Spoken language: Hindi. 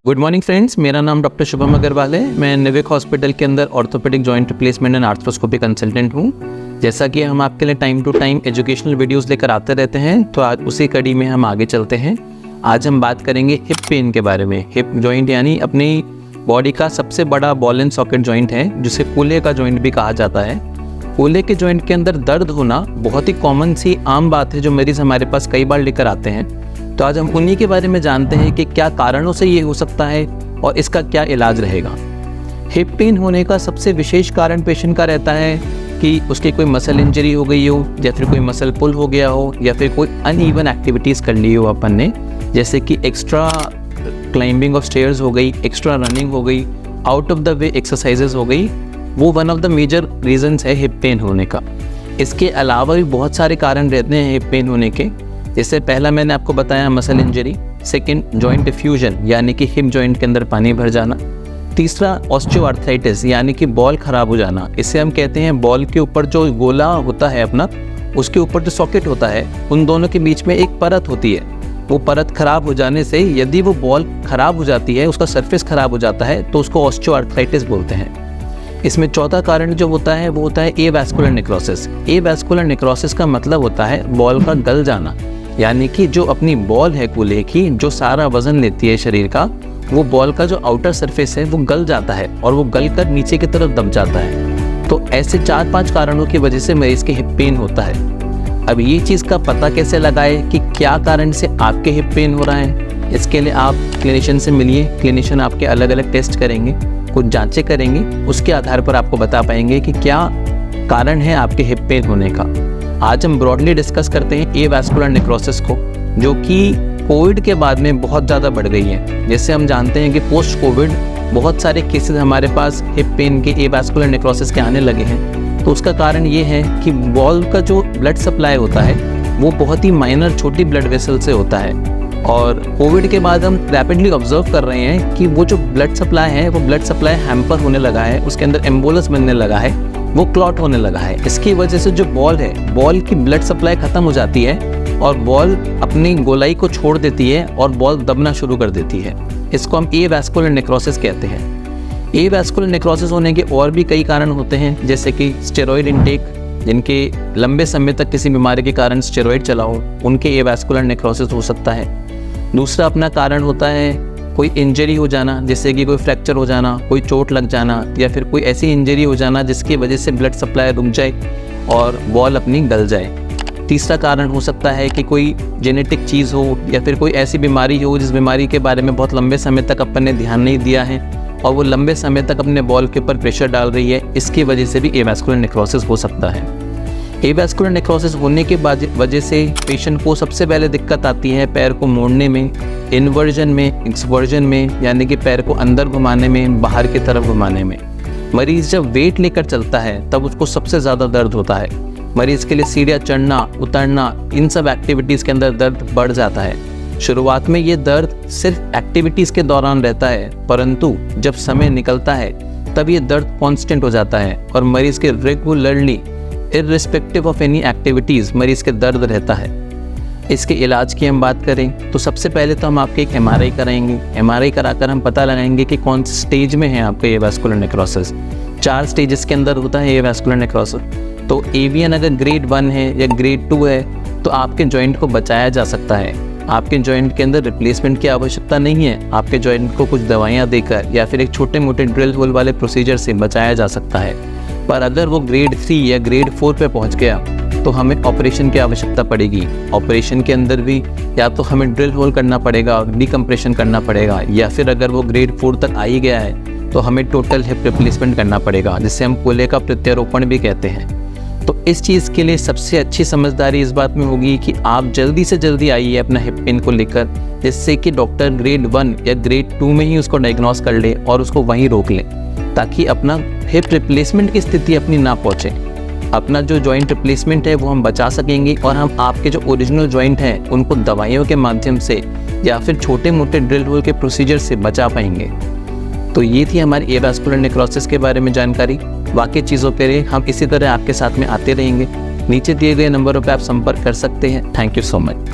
गुड मॉर्निंग फ्रेंड्स, मेरा नाम डॉक्टर शुभम अग्रवाल है। मैं निविक हॉस्पिटल के अंदर orthopaedic joint replacement and arthroscopy consultant हूँ। जैसा कि हम आपके लिए time to time educational videos लेकर आते रहते हैं, तो आज उसी कड़ी में हम आगे चलते हैं। आज हम बात करेंगे हिप पेन के बारे में। हिप जॉइंट यानी अपनी बॉडी का सबसे बड़ा बॉल एंड सॉकेट जॉइंट है, जिसे कूल्हे का जॉइंट भी कहा जाता है। कूल्हे के जॉइंट के अंदर दर्द होना बहुत ही कॉमन सी आम बात है, जो मरीज़ हमारे पास कई बार लेकर आते हैं। तो आज हम उन्हीं के बारे में जानते हैं कि क्या कारणों से ये हो सकता है और इसका क्या इलाज रहेगा। हिप पेन होने का सबसे विशेष कारण पेशेंट का रहता है कि उसकी कोई मसल इंजरी हो गई हो, या फिर कोई मसल पुल हो गया हो, या फिर कोई अनइवन एक्टिविटीज़ कर ली हो अपन ने, जैसे कि एक्स्ट्रा क्लाइंबिंग ऑफ स्टेयर्स हो गई, एक्स्ट्रा रनिंग हो गई, out of the way exercises हो गई। वो one of the major reasons है हिप पेन होने का। इसके अलावा भी बहुत सारे कारण रहते हैं हिप पेन होने के। जैसे पहला मैंने आपको बताया muscle injury, second joint diffusion यानी कि हिप जॉइंट के अंदर पानी भर जाना, तीसरा ऑस्टियोआर्थराइटिस यानी कि बॉल खराब हो जाना। इसे हम कहते हैं बॉल के ऊपर जो गोला होता है अपना, उसके ऊपर जो सॉकेट होता है, उन दोनों के बीच में एक परत होती है। वो परत खराब हो जाने से यदि वो बॉल खराब हो जाती है, उसका सरफेस खराब हो जाता है, तो उसको ऑस्टियोआर्थराइटिस बोलते हैं। इसमें चौथा कारण जो होता है वो होता है एवास्कुलर नेक्रोसिस। एवास्कुलर नेक्रोसिस का मतलब होता है बॉल का गल जाना, यानी कि जो अपनी बॉल है कूल्हे की, जो सारा वजन लेती है शरीर का, वो बॉल का जो आउटर सरफेस है वो गल जाता है और वो गल कर नीचे की तरफ दब जाता है। तो ऐसे 4-5 कारणों की वजह से मरीज के हिप पेन होता है। अब ये चीज़ का पता कैसे लगाए कि क्या कारण से आपके हिप पेन हो रहा है, इसके लिए आप क्लिनिशियन से मिलिए। क्लिनिशियन आपके अलग अलग टेस्ट करेंगे, कुछ जांचें करेंगे, उसके आधार पर आपको बता पाएंगे कि क्या कारण है आपके हिप पेन होने का। आज हम ब्रॉडली डिस्कस करते हैं एवास्कुलर नेक्रोसिस को, जो कि कोविड के बाद में बहुत ज़्यादा बढ़ गई है। जैसे हम जानते हैं कि पोस्ट कोविड बहुत सारे केसेस हमारे पास हिप पेन के एवास्कुलर नेक्रोसिस के आने लगे हैं। तो उसका कारण ये है कि बॉल का जो ब्लड सप्लाई होता है वो बहुत ही माइनर छोटी ब्लड वेसल से होता है, और कोविड के बाद हम रैपिडली ऑब्जर्व कर रहे हैं कि वो जो ब्लड सप्लाई है वो ब्लड सप्लाई हैम्पर होने लगा है, उसके अंदर एम्बोलस बनने लगा है, वो क्लॉट होने लगा है। इसकी वजह से जो बॉल है, बॉल की ब्लड सप्लाई खत्म हो जाती है और बॉल अपनी गोलाई को छोड़ देती है और बॉल दबना शुरू कर देती है। इसको हम एवास्कुलर नेक्रोसिस कहते हैं। एवास्कुलर नेक्रोसिस होने के और भी कई कारण होते हैं, जैसे कि स्टेरॉइड इंटेक, जिनके लंबे समय तक किसी बीमारी के कारण स्टेरॉइड चला हो, उनके एवास्कुलर नेक्रोसिस हो सकता है। दूसरा अपना कारण होता है कोई इंजरी हो जाना, जैसे कि कोई फ्रैक्चर हो जाना, कोई चोट लग जाना, या फिर कोई ऐसी इंजरी हो जाना जिसकी वजह से ब्लड सप्लाई रुक जाए और बॉल अपनी गल जाए। तीसरा कारण हो सकता है कि कोई जेनेटिक चीज़ हो, या फिर कोई ऐसी बीमारी हो जिस बीमारी के बारे में बहुत लंबे समय तक अपन ने ध्यान नहीं दिया है और वो लंबे समय तक अपने बॉल के ऊपर प्रेशर डाल रही है। इसकी वजह से भी एवास्कुलर नेक्रोसिस हो सकता है। एवास्कुलर नेक्रोसिस होने के वजह से पेशेंट को सबसे पहले दिक्कत आती है पैर को मोड़ने में, इन्वर्जन में, एक्सवर्जन में, यानी कि पैर को अंदर घुमाने में, बाहर की तरफ घुमाने में। मरीज़ जब वेट लेकर चलता है तब उसको सबसे ज़्यादा दर्द होता है। मरीज़ के लिए सीढ़ियाँ चढ़ना, उतरना, इन सब एक्टिविटीज़ के अंदर दर्द बढ़ जाता है। शुरुआत में ये दर्द सिर्फ एक्टिविटीज़ के दौरान रहता है, परंतु जब समय निकलता है तब ये दर्द कॉन्स्टेंट हो जाता है और मरीज़ के regularly irrespective of any activities मरीज़ के दर्द रहता है। इसके इलाज की हम बात करें तो सबसे पहले तो हम आपके एक एमआरआई कराएंगे। एमआरआई कराकर हम पता लगाएंगे कि कौन से स्टेज में है आपका एवास्कुलर नेक्रोसिस। 4 स्टेजेस के अंदर होता है एवास्कुलर नेक्रोसिस। तो एवियन अगर ग्रेड 1 है या ग्रेड 2 है तो आपके जॉइंट को बचाया जा सकता है। आपके जॉइंट के अंदर रिप्लेसमेंट की आवश्यकता नहीं है, आपके जॉइंट को कुछ दवाइयाँ देकर या फिर एक छोटे मोटे ड्रिल होल वाले प्रोसीजर से बचाया जा सकता है। पर अगर वो ग्रेड 3 या ग्रेड 4 पे पहुँच गया तो हमें ऑपरेशन की आवश्यकता पड़ेगी। ऑपरेशन के अंदर भी या तो हमें ड्रिल होल करना पड़ेगा, डिकम्प्रेशन करना पड़ेगा, या फिर अगर वो ग्रेड 4 तक आ ही गया है तो हमें टोटल हिप रिप्लेसमेंट करना पड़ेगा, जिसे हम कूल्हे का प्रत्यारोपण भी कहते हैं। तो इस चीज़ के लिए सबसे अच्छी समझदारी इस बात में होगी कि आप जल्दी से जल्दी आइए अपना हिप पेन को लेकर, जिससे कि डॉक्टर ग्रेड 1 या ग्रेड 2 में ही उसको डायग्नोस कर ले और उसको वहीं रोक ले, ताकि अपना हिप रिप्लेसमेंट की स्थिति अपनी ना पहुँचे। अपना जो जॉइंट रिप्लेसमेंट है वो हम बचा सकेंगे और हम आपके जो ओरिजिनल जॉइंट हैं उनको दवाइयों के माध्यम से या फिर छोटे मोटे ड्रिल होल के प्रोसीजर से बचा पाएंगे। तो ये थी हमारी एवास्कुलर नेक्रोसिस के बारे में जानकारी। बाकी चीज़ों के लिए हम इसी तरह आपके साथ में आते रहेंगे। नीचे दिए गए नंबरों पर आप संपर्क कर सकते हैं। Thank you so much.